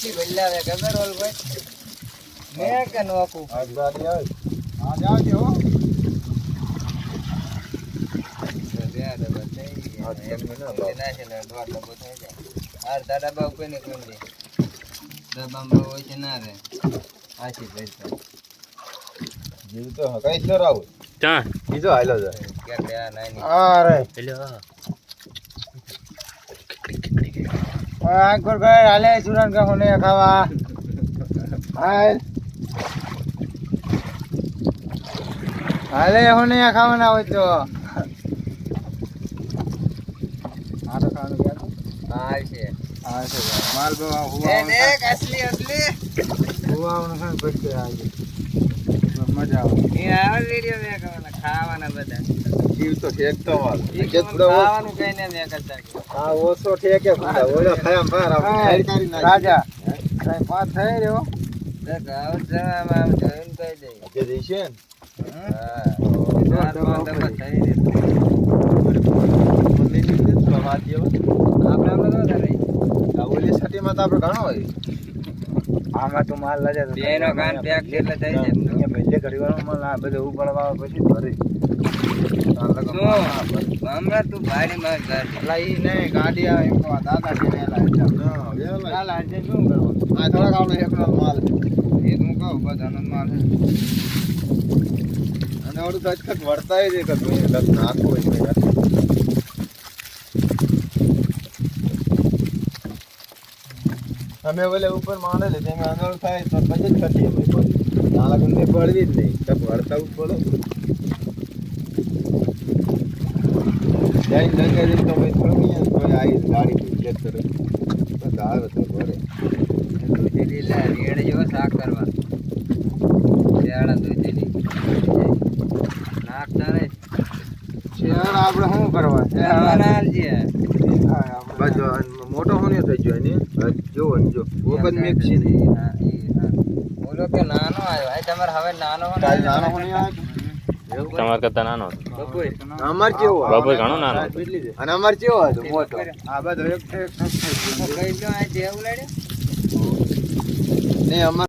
કેટલી બદલાવે ખબર ઓલ ભાઈ મેં કે નોકું આજ ગાડી આવી આજ આવજે હો અડધા ડબ્બા ઉપર ને કોઈ દે ડબ્બામાં હોય છે ના રે આછી પૈસા જીવ તો કઈ સર આવું ચા બીજો હાલો છે કે આ નાની અરે હેલો આંકોર ભાઈ હાલે સુરન કા હોને ખાવા હાલ હાલે હોને ખાવાના હોય તો આ તો ખાવાનું ગયા આ છે માલ બવા દેખ અસલી હુવાનું છે પછી આજે મજા આવે એ આ વિડિયો મે ખાવાના બધા જીવ તો ઠેકતો માલ ખાવાનું કઈ ને મે કરતા આ ઓછો ઠેકે પૂરા ઓલો ખાયમ બાર આપણે ખાઈ કરી નાખી રાજા કઈ વાત થઈ રહ્યો દેખ આવ જવામાં જોઈન કહી દે કે દેશે ને હા ચાર પાંચ ડબ્બા થઈ રે મને નીકળે તો વાત જેવા આપણે તો રહી આ ઓલી સાટીમાં તો આપણે ઘણો હોય આમાં તો માલ લજે તો બેનો કાન પેક એટલે થઈ જાય અહીંયા પહેલે ઘડીવાનો માલ આ બધું ઉપાડવા પછી ભરી હમણાં તું ભારી માં એટલે ઈ નહીં ગાડી આવે એમ કહો દાદા છે વેલા વેલા છે શું કરવાનું આ થોડાક આપણો એકનો માલ એ હું કહું બધાનો માલ છે અને ઓલું તો અચકટ વળતા જ એક નાખવું હોય છે અમે ઓલે ઉપર માને લે તેમે અંદર થાય તો પછી જ કરતી અમે પડી નાલા ગંદે પડવી જ નહીં તો વળતા ઉપર જઈને દંગે જઈને તો મેં થોડી આવી ગાડી ચેક કરે બસ આવે તો પડે દૂધેલી લે રેડ જેવો શાક કરવા શિયાળા દૂધેલી નાખતા રે શિયાળા આપણે શું કરવા શિયાળા છે બસ મોટો હોને થઈ ગયો ને જો જો ઓપન મેક છે ને હા બોલો કે નાનો આવ્યો આ તમારે હવે નાનો કાલ નાનો હોને આવ્યો તમાર કરતા નાનો બપોર અમાર કેવો બાપુ ઘણો નાનો અને અમાર કેવો હતો મોટો આ બધો એક કઈ લો આ જેવું લડે નહીં અમાર